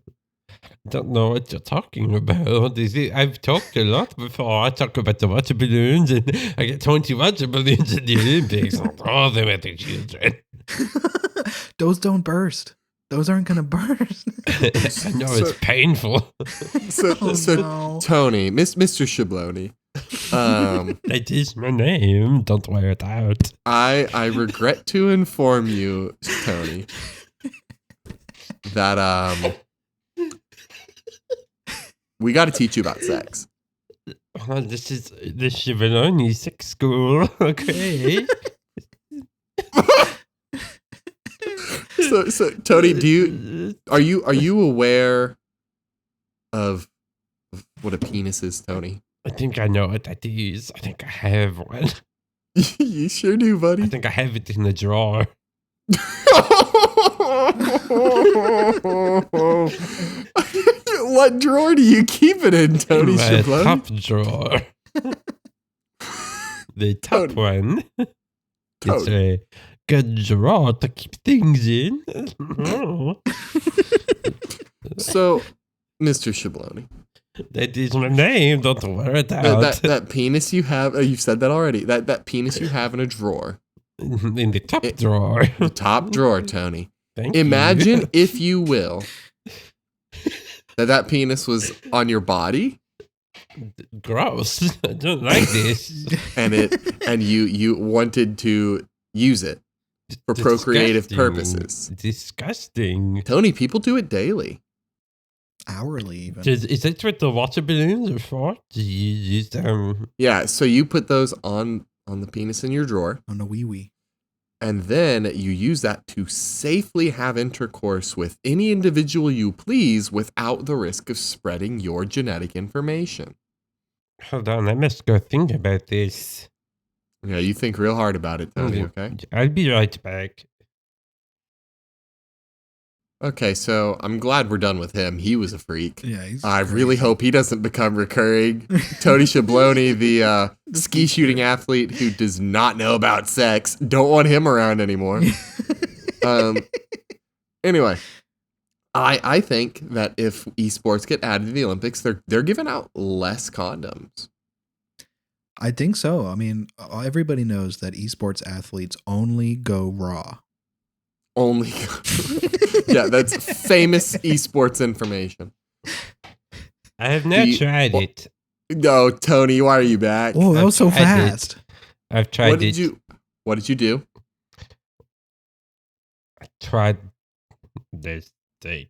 don't know what you're talking about. I've talked a lot before. I talk about the water balloons, and I get 20 water balloons at the Olympics. I'll throw them at the children. Those don't burst. Those aren't going to burst. I know it's painful. So, no. Tony, Mr. Schabloni, That is my name. Don't wear it out. I regret to inform you, Tony, that we got to teach you about sex. Oh, this is the Schiavone sex school. Okay. So Tony, are you aware of what a penis is, Tony? I think I know what that is. I think I have one. You sure do, buddy. I think I have it in the drawer. What drawer do you keep it in, Tony My Schabloni? top drawer. The top one. It's a good drawer to keep things in. So, Mr. Schabloni, That is my name. Don't wear it out. that penis you have, you've said that already. That penis you have in a drawer. In the top drawer. The top drawer, Tony. Thank Imagine, you. if you will, that penis was on your body. Gross. I don't like this. and you wanted to use it for procreative purposes. Disgusting. Tony, people do it daily. Hourly, even. Is that what the water balloons are for? Do you use them? Yeah, so you put those on the penis in your drawer, On a wee-wee. and then you use that to safely have intercourse with any individual you please without the risk of spreading your genetic information. Hold on, I must go think about this. Yeah, you think real hard about it, Tony, okay? I'll be right back. Okay, so I'm glad we're done with him. He was a freak. Yeah, he's I crazy. really hope he doesn't become recurring. Tony Schabloni, the ski shooting athlete who does not know about sex. Don't want him around anymore. Anyway, I think that if esports get added to the Olympics, they're giving out less condoms. I think so. I mean, everybody knows that esports athletes only go raw. Only, yeah, that's famous esports information. I have not tried it. No, Tony, why are you back? Oh, that was so tried it. fast. I've tried What it. What did you do? I tried this thing.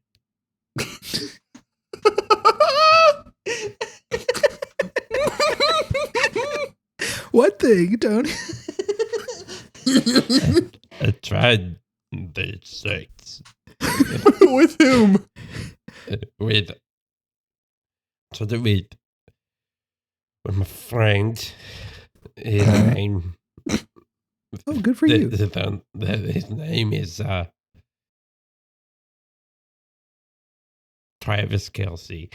What thing, Tony? I tried the sex With whom? with my friend. His Oh, good for you. his name is Travis Kelsey.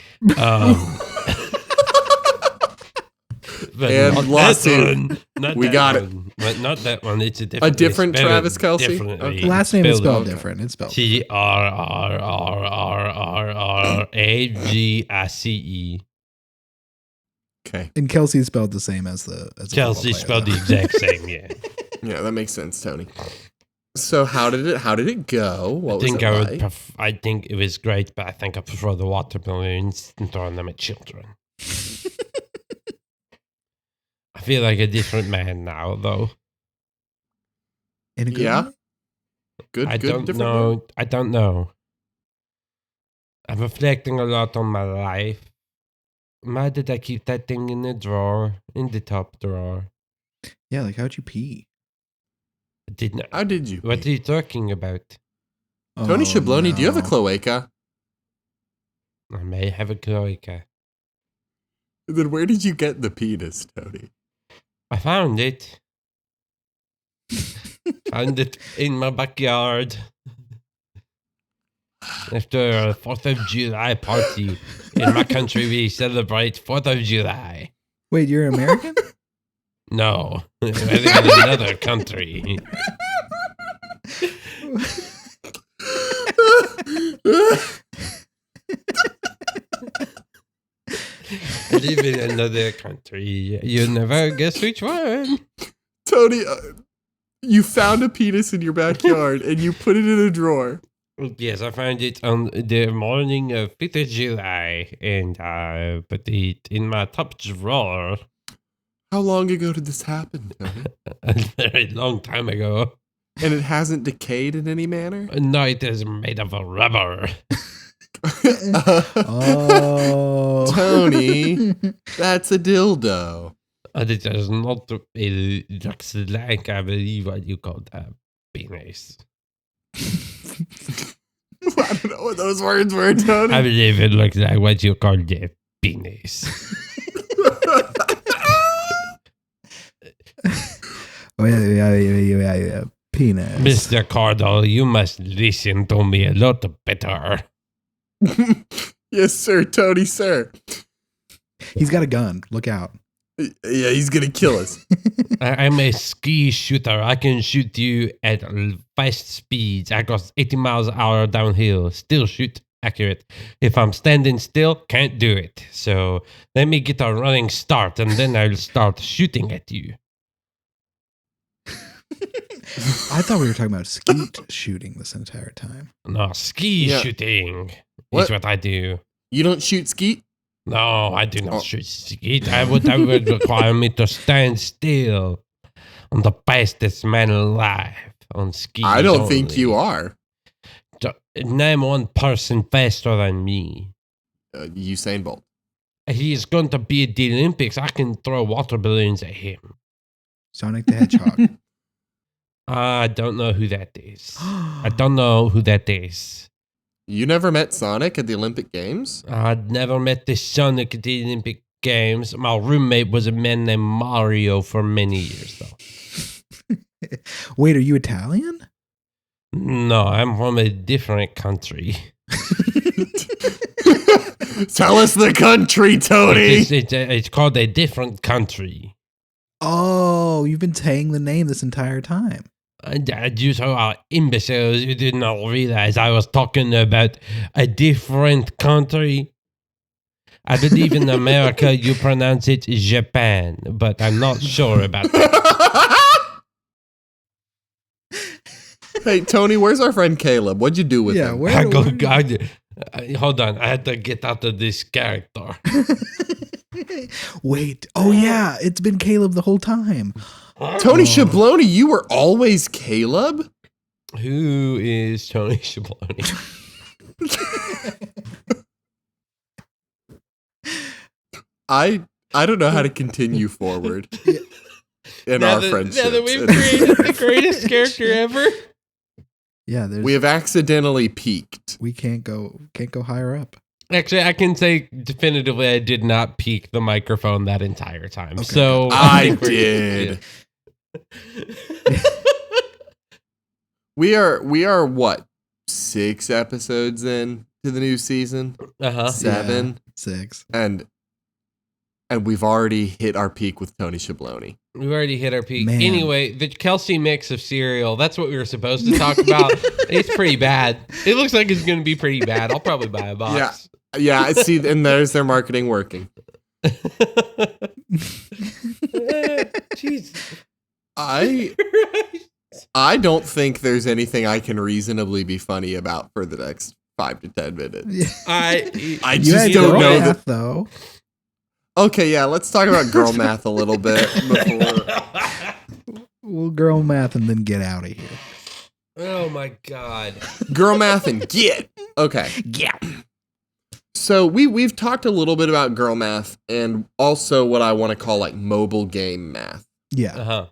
And not lawsuit. that one, not We that got it. one. But not that one. It's a different. different Travis Kelce? Differently. Okay. Last name is spelled okay. different. It's spelled TRRRRRRRAGICE. Okay. and Kelsey's spelled the same as the Chelsea spelled the exact same. Yeah. Yeah, that makes sense, Tony. So how did it go? What was it like? I think it was great, but I think I prefer the water balloons and throwing them at children. I feel like a different man now, though. In a good Yeah. way? Good. I good. don't different know. one? I don't know. I'm reflecting a lot on my life. Why did I keep that thing in the drawer, in the top drawer? Yeah, like how'd you pee? I didn't. How did you? What are you talking about? Tony Schiavone, do you have a no. cloaca? I may have a cloaca. Then where did you get the penis, Tony? I found it. Found it in my backyard. After a 4th of July party. In my country, we celebrate 4th of July. Wait, you're American? No, I live in another country. I live in another country. You never guess which one. Tony, you found a penis in your backyard and you put it in a drawer. Yes, I found it on the morning of 5th of July, and I put it in my top drawer How long ago did this happen, Tony? a very long time ago. And it hasn't decayed in any manner? No, it is made of rubber. Oh. Tony, that's a dildo. And it is not, it looks like, I believe, what you call a penis. I don't know what those words were, Tony. I believe it looks like what you call a penis. Oh, yeah. Penis. Mr. Cordell, you must listen to me a lot better. Yes, sir, Tony, sir. He's got a gun. Look out. Yeah, he's gonna kill us. I'm a ski shooter. I can shoot you at fast speeds. I go 80 miles an hour downhill. Still shoot accurate. If I'm standing still, can't do it. So let me get a running start and then I'll start shooting at you. I thought we were talking about skeet shooting this entire time. No, ski Yeah. shooting What? is what I do. You don't shoot skeet? No, I do not Oh. shoot skeet. That would require me to stand still. I'm the fastest man alive on ski. I don't think you are. Name one person faster than me. Usain Bolt. He is going to be at the Olympics. I can throw water balloons at him. Sonic the Hedgehog. I don't know who that is. I don't know who that is. You never met Sonic at the Olympic Games? I'd never met this Sonic at the Olympic Games. My roommate was a man named Mario for many years, though. Wait, are you Italian? No, I'm from a different country. Tell us the country, Tony. It's called a different country. Oh, you've been saying the name this entire time. You so are imbeciles who did not realize I was talking about a different country. I believe in America you pronounce it Japan, but I'm not sure about that. Hey, Tony, where's our friend Caleb? What'd you do with him? Where? Hold on, I had to get out of this character. Wait. Oh yeah, it's been Caleb the whole time. Tony Schiavone, you were always Caleb? Who is Tony Schiavone? I don't know how to continue forward in our friendship. Now that we've created the greatest character ever. Yeah, We have accidentally peaked. we can't go higher up. Actually, I can say definitively I did not peek the microphone that entire time. Okay, So I think we're- did. We are what? 6 episodes in to the new season? Uh-huh. 7? 6. And And we've already hit our peak with Tony Schiavone. We've already hit our peak. Man. Anyway, the Kelsey mix of cereal, that's what we were supposed to talk about. It's pretty bad. It looks like it's going to be pretty bad. I'll probably buy a box. Yeah, I see, and there's their marketing working. Jesus. I don't think there's anything I can reasonably be funny about for the next 5 to 10 minutes. I You just had don't girl know math, though. Okay, yeah, let's talk about girl math a little bit before. We'll girl math and then get out of here. Oh my God. Girl math and get. Okay. Yeah. So we've talked a little bit about girl math and also what I want to call like mobile game math. Yeah. Uh-huh.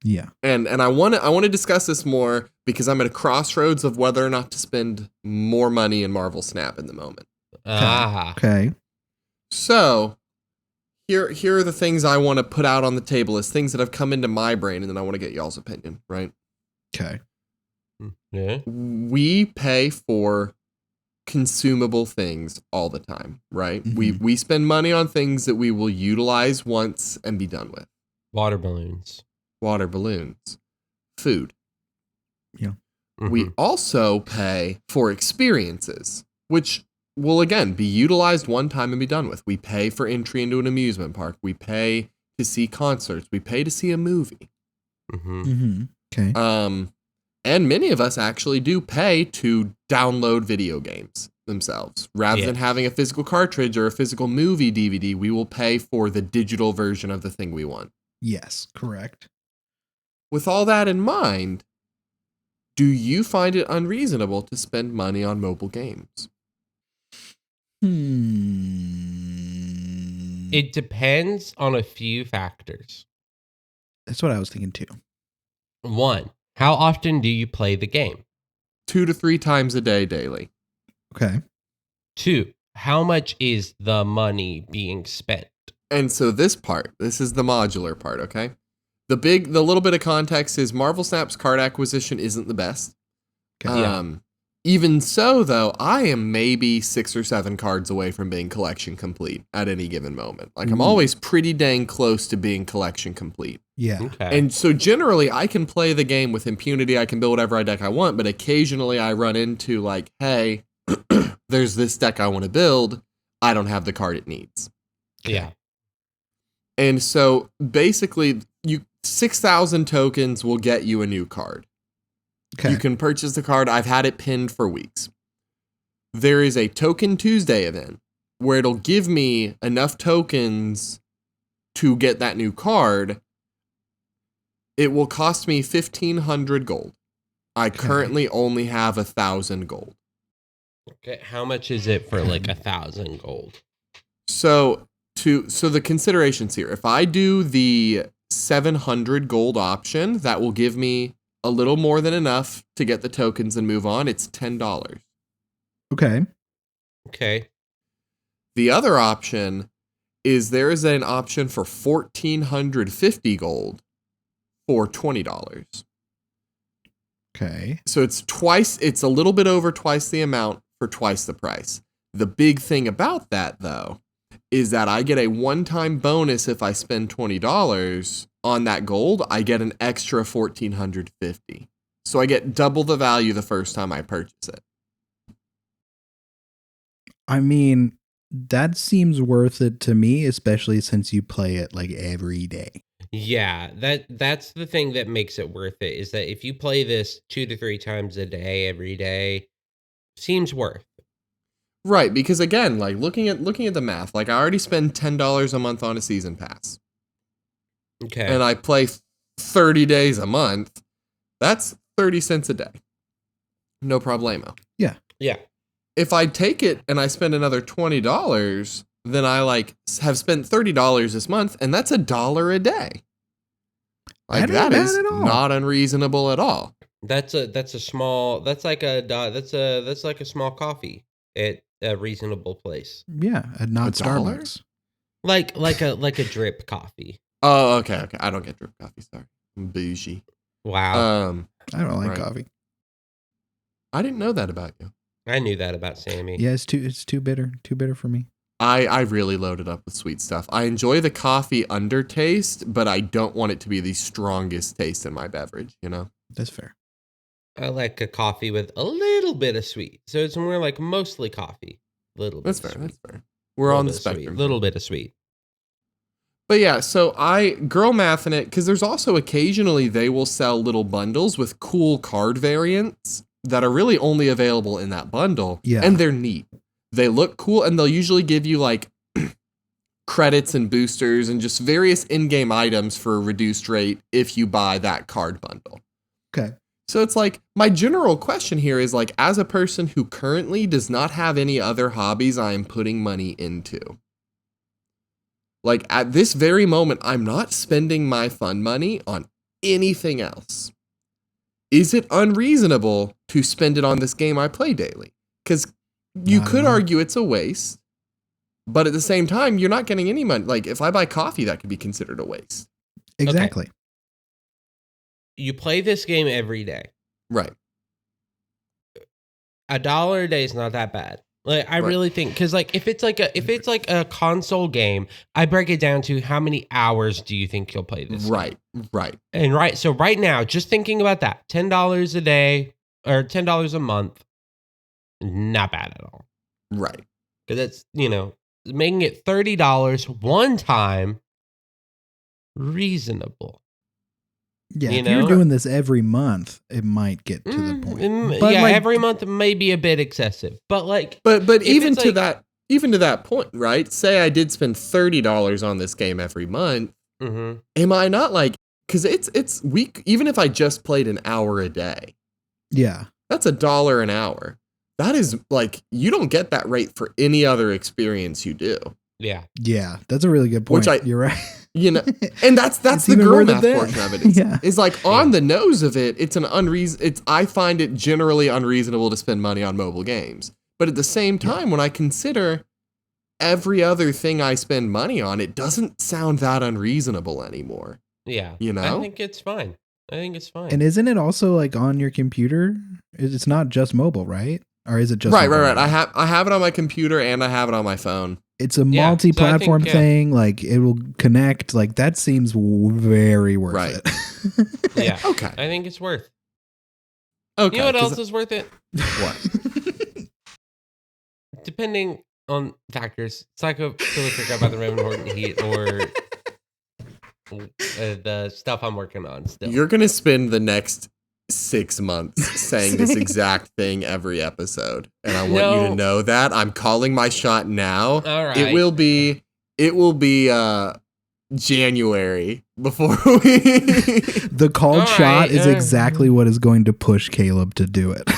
Yeah. And I want to discuss this more because I'm at a crossroads of whether or not to spend more money in Marvel Snap in the moment. Ah. Okay. So here are the things I want to put out on the table as things that have come into my brain, and then I want to get y'all's opinion, right? Okay. Yeah. We pay for consumable things all the time, right? Mhm. We spend money on things that we will utilize once and be done with. Water balloons. Water balloons, food. Mhm. We also pay for experiences, which will again be utilized one time and be done with. We pay for entry into an amusement park. We pay to see concerts. We pay to see a movie. Mhm. Mm-hmm. Okay. And many of us actually do pay to download video games themselves. Rather than having a physical cartridge or a physical movie DVD, we will pay for the digital version of the thing we want. Yes, correct. With all that in mind, do you find it unreasonable to spend money on mobile games? It depends on a few factors. That's what I was thinking too. 1, how often do you play the game? 2 to 3 times a day daily. Okay. 2, how much is the money being spent? And so this is the modular part, okay? The little bit of context is Marvel Snap's card acquisition isn't the best. Okay. Even so, though, I am maybe 6 or 7 cards away from being collection complete at any given moment. Like, I'm always pretty dang close to being collection complete. Yeah. Okay. And so generally, I can play the game with impunity. I can build whatever deck I want, but occasionally I run into like, hey, there's this deck I want to build. I don't have the card it needs. Yeah. And so basically, 6,000 tokens will get you a new card. Okay. You can purchase the card. I've had it pinned for weeks. There is a Token Tuesday event where it'll give me enough tokens to get that new card. It will cost me 1,500 gold. I currently only have 1,000 gold. Okay. How much is it for like 1,000 gold? So the considerations here, if I do the 700 gold option, that will give me a little more than enough to get the tokens and move on. It's $10. Okay. Okay. The other option is there is an option for 1,450 gold for $20. Okay. So it's a little bit over twice the amount for twice the price. The big thing about that, though, is that I get a one-time bonus if I spend $20 on that gold. I get an extra 1,450. So I get double the value the first time I purchase it. I mean, that seems worth it to me, especially since you play it like every day. Yeah, that's the thing that makes it worth it, is that if you play this 2 to 3 times a day, every day, seems worth. Right, because again, like looking at the math, like I already spend $10 a month on a season pass. Okay. And I play 30 days a month. That's 30 cents a day. No problemo. Yeah. Yeah. If I take it and I spend another $20, then I like have spent $30 this month, and that's $1 a day. Like That ain't that bad is at all. not unreasonable at all. That's a small coffee at a reasonable place. Yeah. And not $1? Starbucks. Like a drip coffee. Oh, okay. I don't get drip coffee. Sorry, I'm bougie. Wow. I don't like Right. coffee. I didn't know that about you. I knew that about Sammy. Yeah, it's too bitter. Too bitter for me. I really loaded up with sweet stuff. I enjoy the coffee undertaste, but I don't want it to be the strongest taste in my beverage, you know? That's fair. I like a coffee with a little bit of sweet. So it's more like mostly coffee. Little bit That's of fair. sweet. That's fair. We're on the Little bit of spectrum. sweet, little bit of sweet. But yeah, so I girl math in it because there's also occasionally they will sell little bundles with cool card variants that are really only available in that bundle. Yeah. And they're neat. They look cool, and they'll usually give you like credits and boosters and just various in-game items for a reduced rate if you buy that card bundle. Okay. So it's like, my general question here is like, as a person who currently does not have any other hobbies I am putting money into, like at this very moment, I'm not spending my fun money on anything else. Is it unreasonable to spend it on this game I play daily? Because you could argue it's a waste, but at the same time, you're not getting any money. Like if I buy coffee, that could be considered a waste. Exactly. Okay. You play this game every day. Right. $1 a day is not that bad. Like I really think, because like if it's like a console game, I break it down to how many hours do you think you'll play this game? Right. And so right now, just thinking about that, $10 a day or $10 a month, not bad at all. Right. Because that's, making it $30 one time, reasonable. Yeah, if you're doing this every month, it might get to the point. But every month may be a bit excessive. But like, but even to that point, right? Say I did spend $30 on this game every month. Mm-hmm. Am I not like? Because it's week. Even if I just played an hour a day, yeah, that's $1 an hour. That is like, you don't get that rate for any other experience you do. Yeah, that's a really good point. You're right. And that's the girl math portion of it. Is like on the nose of it. It's I find it generally unreasonable to spend money on mobile games. But at the same time, when I consider every other thing I spend money on, it doesn't sound that unreasonable anymore. Yeah, I think it's fine. And isn't it also like on your computer? It's not just mobile, right? Or is it just right? I have it on my computer and I have it on my phone. It's a multi-platform thing. Like it will connect. Like that seems very worth it. Yeah. Okay. I think it's worth. Okay. You know what else is worth it? What? Depending on factors, Psychophilic by the Raven Horton Heat, or the stuff I'm working on still. You're gonna spend the next 6 months saying this exact thing every episode, and I want you to know that I'm calling my shot now. All right. It will be January before we the called shot is exactly what is going to push Caleb to do it.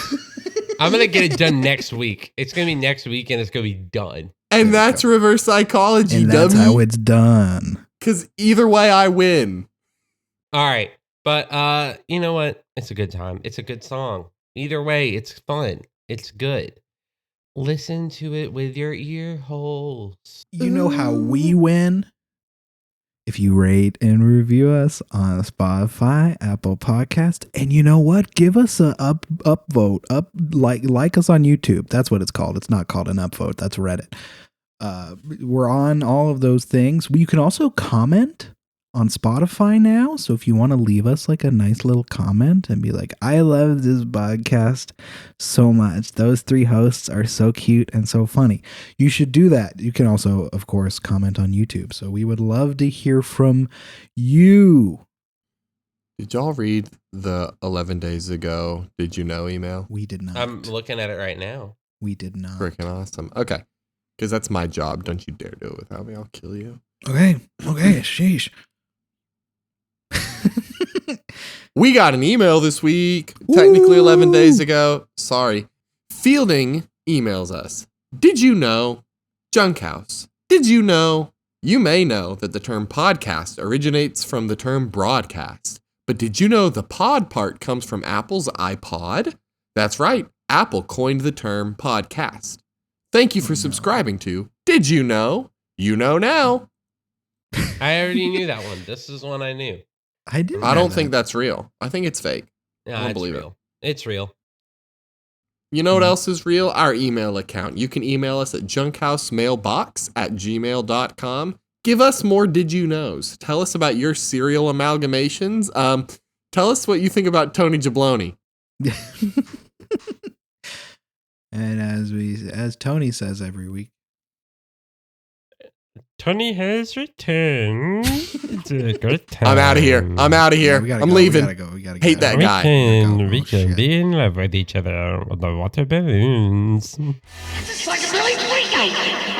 I'm gonna get it done next week. It's gonna be next week and it's gonna be done. And that's reverse psychology. And that's how it's done. Because either way I win. All right. But you know what? It's a good time. It's a good song. Either way, it's fun. It's good. Listen to it with your ear holes. You know how we win? If you rate and review us on Spotify, Apple Podcast, and you know what? Give us a upvote. Like us on YouTube. That's what it's called. It's not called an upvote. That's Reddit. We're on all of those things. You can also comment on Spotify now. So if you want to leave us like a nice little comment and be like, I love this podcast so much. Those 3 hosts are so cute and so funny. You should do that. You can also, of course, comment on YouTube. So we would love to hear from you. Did y'all read the 11 days ago Did You Know email? We did not. I'm looking at it right now. We did not. Freaking awesome. Okay. Because that's my job. Don't you dare do it without me. I'll kill you. Okay. Sheesh. We got an email this week, technically 11 days ago. Sorry. Fielding emails us. Did you know, Junkhouse, did you know, you may know that the term podcast originates from the term broadcast, but did you know the pod part comes from Apple's iPod? That's right. Apple coined the term podcast. Thank you for subscribing to Did You Know? You know now. I already knew that one. This is one I knew. I didn't. I don't think that's real. I think it's fake. No, I don't believe it. It's real. You know what else is real? Our email account. You can email us at junkhousemmailbox@gmail.com. Give us more did you knows. Tell us about your cereal amalgamations. Tell us what you think about Tony Jabloni. And as Tony says every week, Tony has returned. It's a good time. I'm out of here. yeah, I'm leaving. We gotta Hate that guy. We can shit. be in love with each other on the water balloons. It's like a Billy Sweet Night.